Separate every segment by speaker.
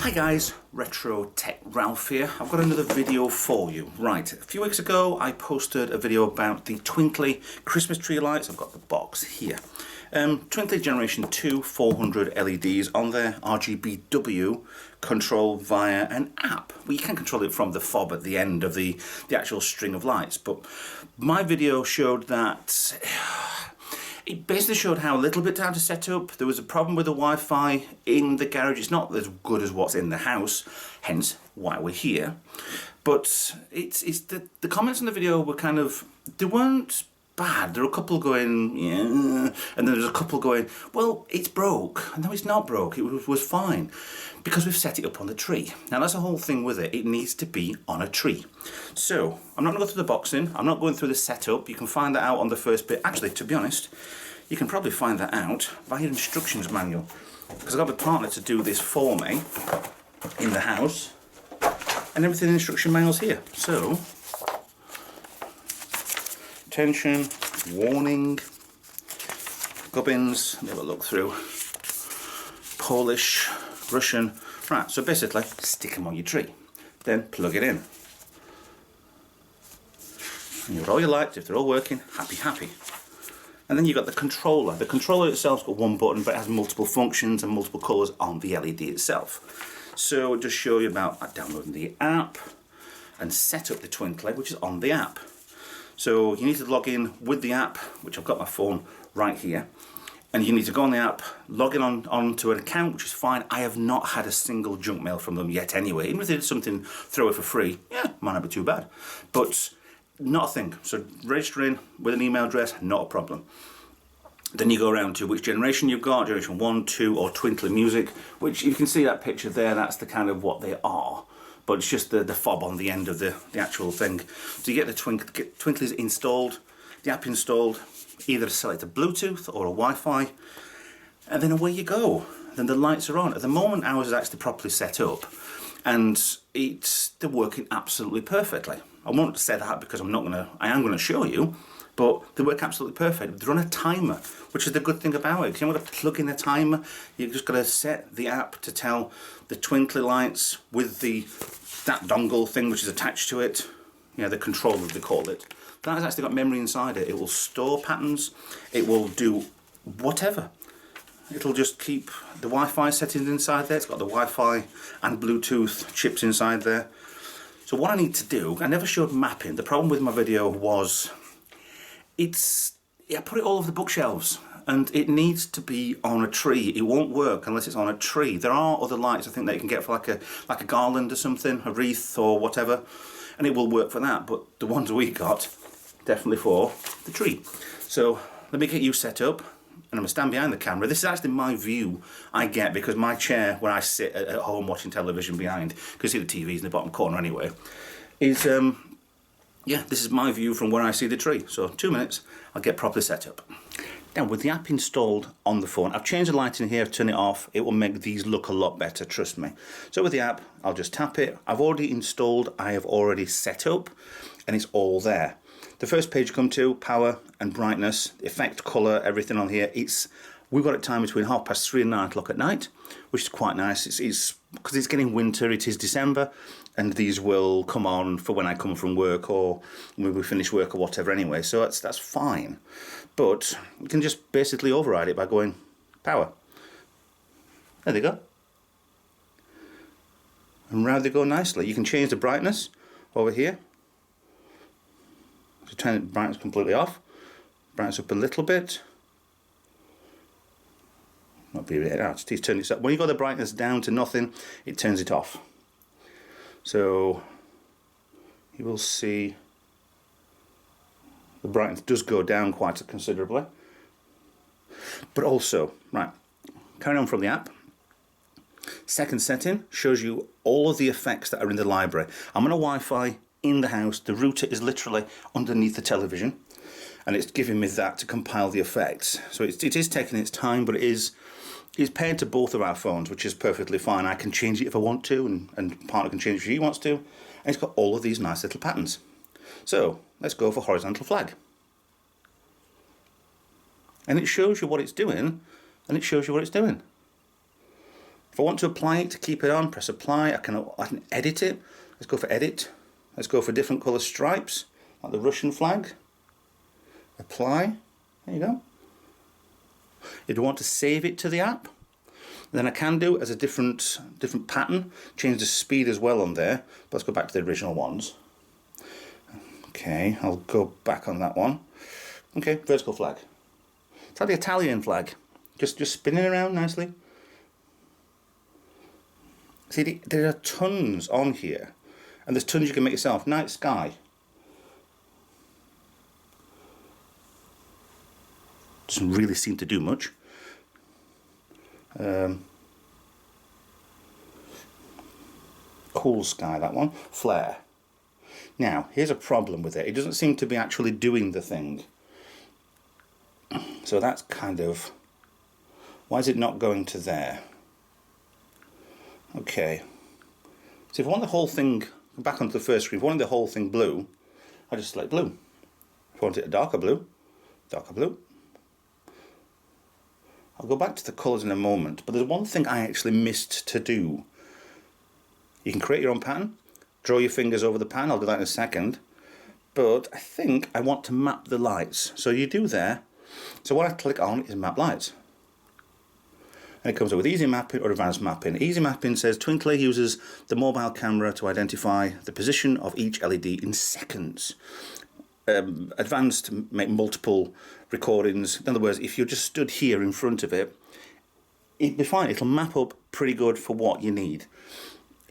Speaker 1: Hi guys, Retro Tech Ralph here. I've got another video for you. Right, a few weeks ago I posted a video about the Twinkly Christmas tree lights. I've got the box here. Twinkly Generation 2 400 LEDs on their RGB+W control via an app. Well, you can control it from the fob at the end of the actual string of lights, but my video showed that it basically showed how a little bit how to set up. There was a problem with the Wi-Fi in the garage. It's not as good as what's in the house, hence why we're here. But it's the comments in the video were kind of, they weren't bad. There were a couple going, yeah, and then there's a couple going, well, it's broke. No, it's not broke. It was fine because we've set it up on the tree. Now that's the whole thing with it. It needs to be on a tree. So I'm not going to go through the boxing. I'm not going through the setup. You can find that out on the first bit. Actually, to be honest, you can probably find that out by your instructions manual, because I've got a partner to do this for me in the house, and everything in the instruction manual's here. So, attention, warning, gubbins, let me have a look through, Polish, Russian. Right, so basically stick them on your tree, then plug it in. And you've got all your lights, if they're all working, happy, happy. And then you've got the controller. The controller itself's got one button, but it has multiple functions and multiple colours on the LED itself. So I'll just show you about downloading the app and set up the Twinkly, which is on the app. So you need to log in with the app, which I've got my phone right here. And you need to go on the app, log in onto an account, which is fine. I have not had a single junk mail from them yet anyway. Even if they did something, throw it for free, yeah, might not be too bad. But not a thing. So register in with an email address, not a problem. Then you go around to which generation you've got, generation 1, 2, or Twinkly Music, which you can see that picture there, that's the kind of what they are. But it's just the fob on the end of the actual thing. So you get the Twinklys installed, the app installed, either select a Bluetooth or a Wi-Fi, and then away you go. Then the lights are on. At the moment ours is actually properly set up, and they're working absolutely perfectly. I won't say that because I am going to show you, but they work absolutely perfect. They're on a timer, which is the good thing about it. Because you don't have to plug in a timer. You've just got to set the app to tell the Twinkly lights with that dongle thing which is attached to it. Yeah, the controller they call it. That has actually got memory inside it. It will store patterns. It will do whatever. It'll just keep the Wi-Fi settings inside there. It's got the Wi-Fi and Bluetooth chips inside there. So what I need to do, I never showed mapping. The problem with my video was, I put it all over the bookshelves, and it needs to be on a tree. It won't work unless it's on a tree. There are other lights I think that you can get for like a garland or something, a wreath or whatever, and it will work for that. But the ones we got, definitely for the tree. So let me get you set up. And I'm going to stand behind the camera. This is actually my view I get because my chair, where I sit at home watching television behind, because you see the TV's in the bottom corner anyway, is, yeah, this is my view from where I see the tree. So 2 minutes, I'll get properly set up. Now, with the app installed on the phone, I've changed the lighting here, turn it off. It will make these look a lot better, trust me. So with the app, I'll just tap it. I've already installed, I have already set up, and it's all there. The first page you come to, power and brightness, effect, colour, everything on here. We've got it timed between 3:30 and 9 o'clock at night, which is quite nice. It's because it's getting winter, it is December, and these will come on for when I come from work or when we finish work or whatever anyway, so that's fine. But you can just basically override it by going power. There they go. And round they go nicely. You can change the brightness over here. So turn the brightness completely off, brightness up a little bit. Not be really out. Just turn it up. When you got the brightness down to nothing, it turns it off. So you will see the brightness does go down quite considerably. But also, right, carrying on from the app. Second setting shows you all of the effects that are in the library. I'm on a Wi-Fi in the house. The router is literally underneath the television, and it's giving me that to compile the effects. So it is taking its time, but it's paired to both of our phones, which is perfectly fine. I can change it if I want to, and partner can change it if he wants to, and it's got all of these nice little patterns. So let's go for horizontal flag, and it shows you what it's doing, and it shows you what it's doing. If I want to apply it, to keep it on, press apply. I can edit it. Let's go for edit. Let's go for different colour stripes, like the Russian flag. Apply. There you go. If you want to save it to the app, then I can do it as a different pattern. Change the speed as well on there. But let's go back to the original ones. Okay, I'll go back on that one. Okay, vertical flag. It's like the Italian flag. Just spinning around nicely. See, there are tons on here. And there's tons you can make yourself. Night sky. Doesn't really seem to do much. Cool sky, that one. Flare. Now, here's a problem with it. It doesn't seem to be actually doing the thing. So that's kind of... Why is it not going to there? Okay. So if I want the whole thing... Back onto the first screen. If I wanted the whole thing blue, I just select blue. If I want it a darker blue, darker blue. I'll go back to the colours in a moment, but there's one thing I actually missed to do. You can create your own pattern, draw your fingers over the pan, I'll do that in a second, but I think I want to map the lights. So you do there, so what I click on is map lights. And it comes up with easy mapping or advanced mapping. Easy mapping says Twinkly uses the mobile camera to identify the position of each LED in seconds. Advanced to make multiple recordings. In other words, if you're just stood here in front of it, it'll be fine. It'll map up pretty good for what you need.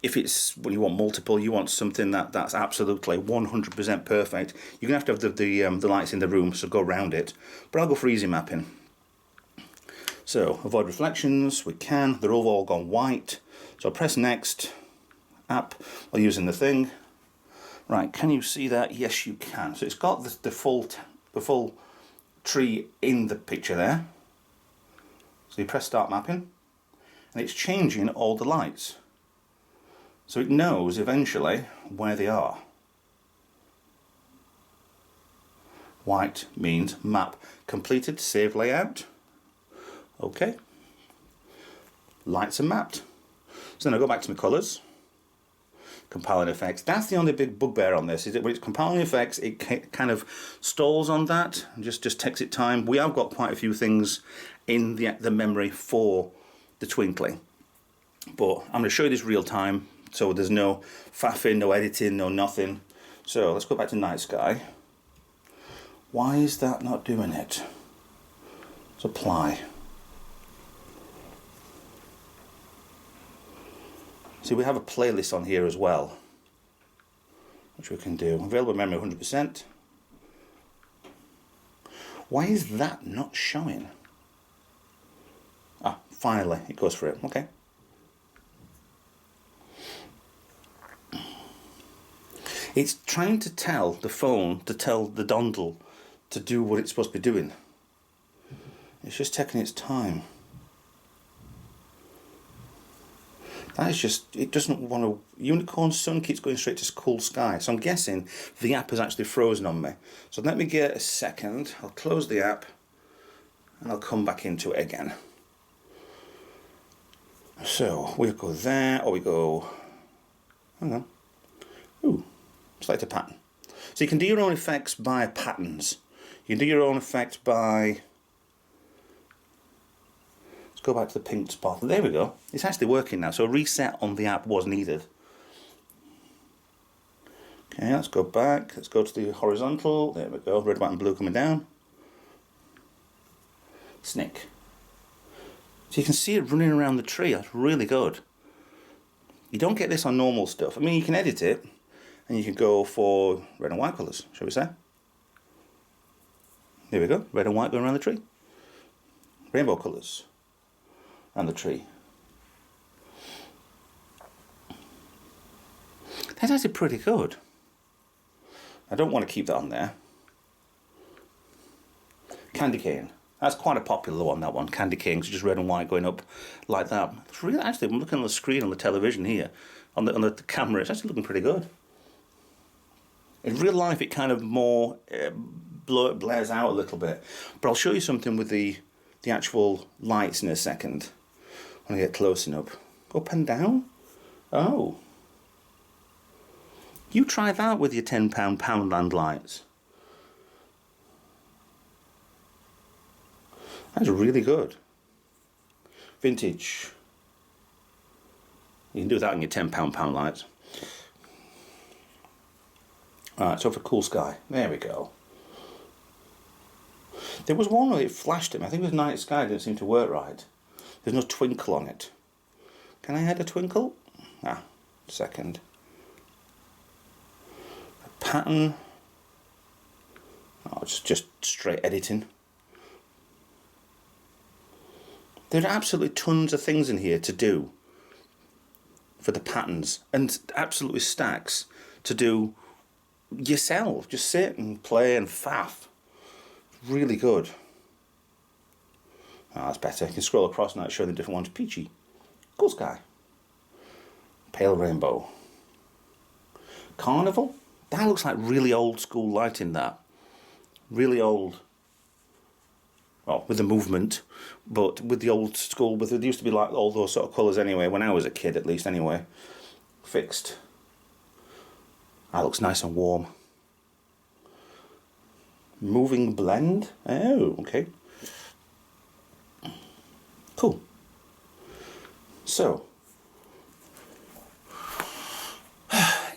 Speaker 1: If it's when you want multiple, you want something that's absolutely 100% perfect, you're gonna have to have the lights in the room, so go around it. But I'll go for easy mapping. So avoid reflections. We can. They're all gone white. So I'll press next. App while using the thing. Right, can you see that? Yes, you can. So it's got the full tree in the picture there. So you press start mapping, and it's changing all the lights. So it knows eventually where they are. White means map completed, save layout. Okay. Lights are mapped. So then I go back to my colours. Compiling effects. That's the only big bugbear on this, is that when it's compiling effects, it kind of stalls on that and just takes it time. We have got quite a few things in the memory for the Twinkly, but I'm going to show you this real time, so there's no faffing, no editing, no nothing. So let's go back to night sky. Why is that not doing it? Let's apply. See, we have a playlist on here as well, which we can do. Available memory 100%. Why is that not showing? Ah, finally, it goes for it. Okay. It's trying to tell the phone, to tell the dongle to do what it's supposed to be doing. It's just taking its time. That is just, it doesn't want to, unicorn sun keeps going straight to cool sky. So I'm guessing the app has actually frozen on me. So let me get a second, I'll close the app and I'll come back into it again. So we go there, or we go, hang on, ooh, select a pattern. So you can do your own effects by patterns. You can do your own effect by, go back to the pink spot. There we go. It's actually working now. So a reset on the app was needed. Okay, let's go back. Let's go to the horizontal. There we go. Red, white and blue coming down. Snick. So you can see it running around the tree. That's really good. You don't get this on normal stuff. I mean, you can edit it and you can go for red and white colours, shall we say. There we go. Red and white going around the tree. Rainbow colours. And the tree. That's actually pretty good. I don't want to keep that on there. Candy cane. That's quite a popular one, that one. Candy canes, just red and white going up like that. It's really, actually, I'm looking on the screen on the television here, on the camera, it's actually looking pretty good. In real life, it kind of more blares out a little bit. But I'll show you something with the actual lights in a second. When I get close enough. Up and down? Oh. You try that with your £10 Poundland lights. That's really good. Vintage. You can do that on your £10 pound lights. Alright, so for Cool Sky. There we go. There was one where it flashed at me. I think it was Night Sky. It didn't seem to work right. There's no twinkle on it. Can I add a twinkle? Ah, second. A pattern. Oh, it's just straight editing. There are absolutely tons of things in here to do for the patterns, and absolutely stacks to do yourself. Just sit and play and faff. Really good. Oh, that's better. You can scroll across now, show the different ones. Peachy, Cool Sky, Pale Rainbow, Carnival. That looks like really old school lighting, that. Really old. Well, with the movement, but with the old school, with it used to be like all those sort of colours anyway, when I was a kid at least anyway. Fixed. That looks nice and warm. Moving blend. Oh, okay. Cool. So,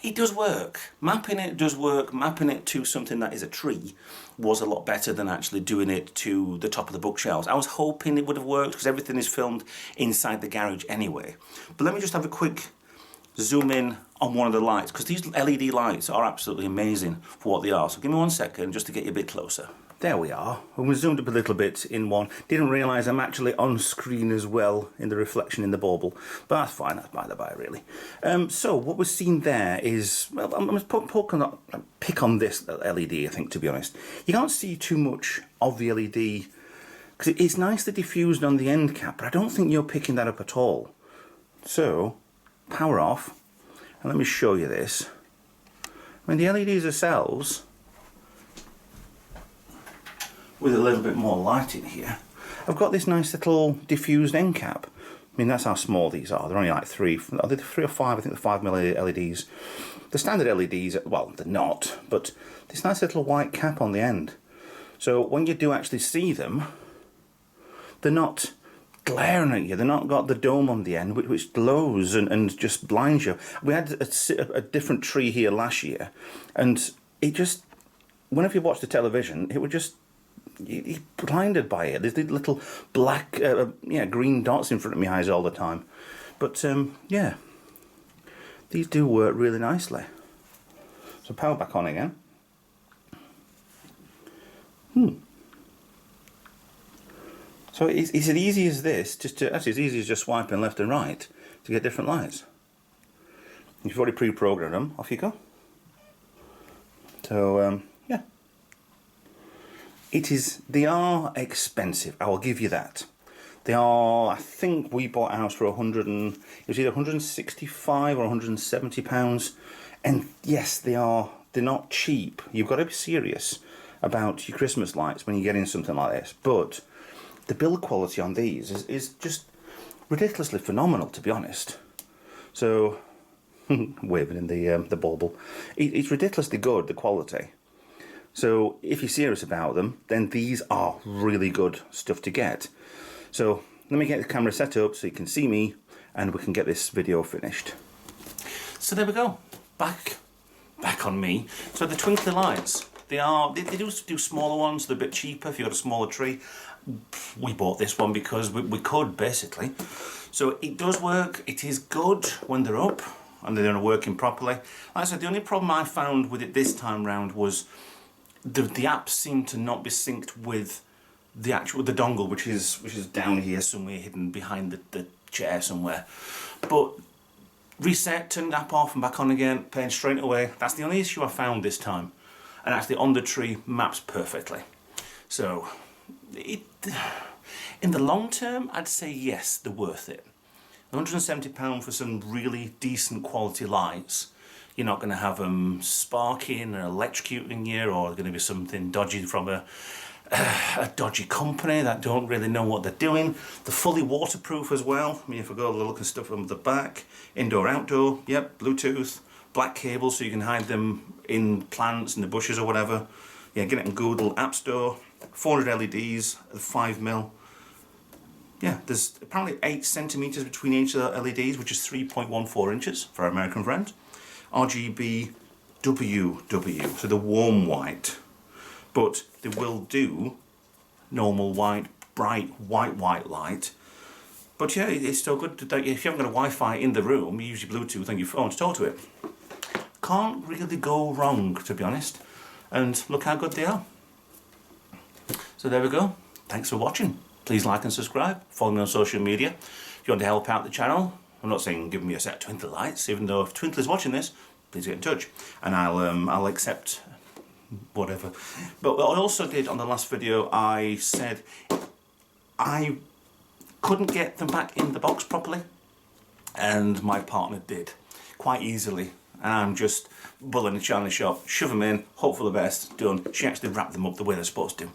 Speaker 1: it does work. Mapping it does work. Mapping it to something that is a tree was a lot better than actually doing it to the top of the bookshelves. I was hoping it would have worked because everything is filmed inside the garage anyway. But let me just have a quick zoom in on one of the lights, because these LED lights are absolutely amazing for what they are. So give me 1 second just to get you a bit closer. There we are. When we zoomed up a little bit in one, didn't realise I'm actually on screen as well in the reflection in the bauble, but that's fine, that's by the by really. So what we're seeing there is, well, I'm going to pick on this LED, I think, to be honest. You can't see too much of the LED, because it's nicely diffused on the end cap, but I don't think you're picking that up at all. So, power off, and let me show you this. I mean, the LEDs themselves, with a little bit more light in here, I've got this nice little diffused end cap. I mean, that's how small these are. They're only like 3 or 5, I think the 5mm LEDs. The standard LEDs, well, they're not, but this nice little white cap on the end. So when you do actually see them, they're not glaring at you. They're not got the dome on the end, which glows and just blinds you. We had a different tree here last year, and it just, whenever you watch the television, it would just, you're blinded by it. There's these little black, green dots in front of my eyes all the time. But yeah, these do work really nicely. So power back on again. So is it easy as this? Actually, it's easy as just swiping left and right to get different lights. If you've already pre-programmed them, off you go. So yeah. They are expensive, I will give you that. They are, I think we bought a house for it was either 165 or 170 pounds. And yes, they're not cheap. You've got to be serious about your Christmas lights when you get in something like this. But the build quality on these is just ridiculously phenomenal, to be honest. So, waving in the bauble. It's ridiculously good, the quality. So if you're serious about them, then these are really good stuff to get. So let me get the camera set up so you can see me and we can get this video finished. So there we go, back on me. So the twinkly lights, they do smaller ones, they're a bit cheaper if you've got a smaller tree. We bought this one because we could, basically. So it does work, it is good when they're up and they're working properly. Like I said, the only problem I found with it this time round was the app seemed to not be synced with the dongle, which is down here somewhere, hidden behind the chair somewhere. But reset, turn the app off and back on again, playing straight away. That's the only issue I found this time. And actually on the tree maps perfectly. So in the long term, I'd say yes, they're worth it. £170 for some really decent quality lights. You're not going to have them sparking or electrocuting you, or going to be something dodgy from a a dodgy company that don't really know what they're doing. They're fully waterproof as well. I mean, if I go look and stuff on the back, indoor, outdoor, yep, Bluetooth, black cables so you can hide them in plants, in the bushes or whatever. Yeah, get it in Google App Store. 400 LEDs, 5mm. Yeah, there's apparently 8 centimeters between each of the LEDs, which is 3.14 inches for our American friend. RGB+W, so the warm white. But they will do normal white, bright white light. But yeah, it's still good to, if you haven't got a Wi-Fi in the room, you use your Bluetooth on your phone to talk to it. Can't really go wrong, to be honest. And look how good they are. So there we go. Thanks for watching. Please like and subscribe. Follow me on social media. If you want to help out the channel, I'm not saying give me a set of Twinkly lights, even though if Twinkly's watching this, please get in touch. And I'll accept whatever. But what I also did on the last video, I said I couldn't get them back in the box properly, and my partner did quite easily. And I'm just bullying the china shop, shove them in, hope for the best, done. She actually wrapped them up the way they're supposed to.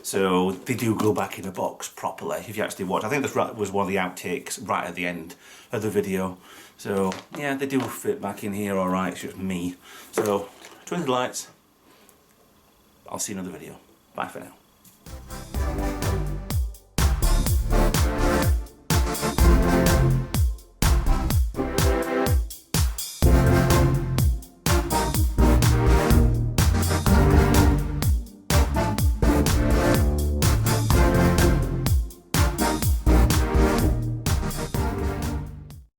Speaker 1: So they do go back in a box properly if you actually watch. I think this was one of the outtakes right at the end of the video. So yeah, they do fit back in here alright, it's just me. So, Twinkly lights. I'll see you in another video. Bye for now.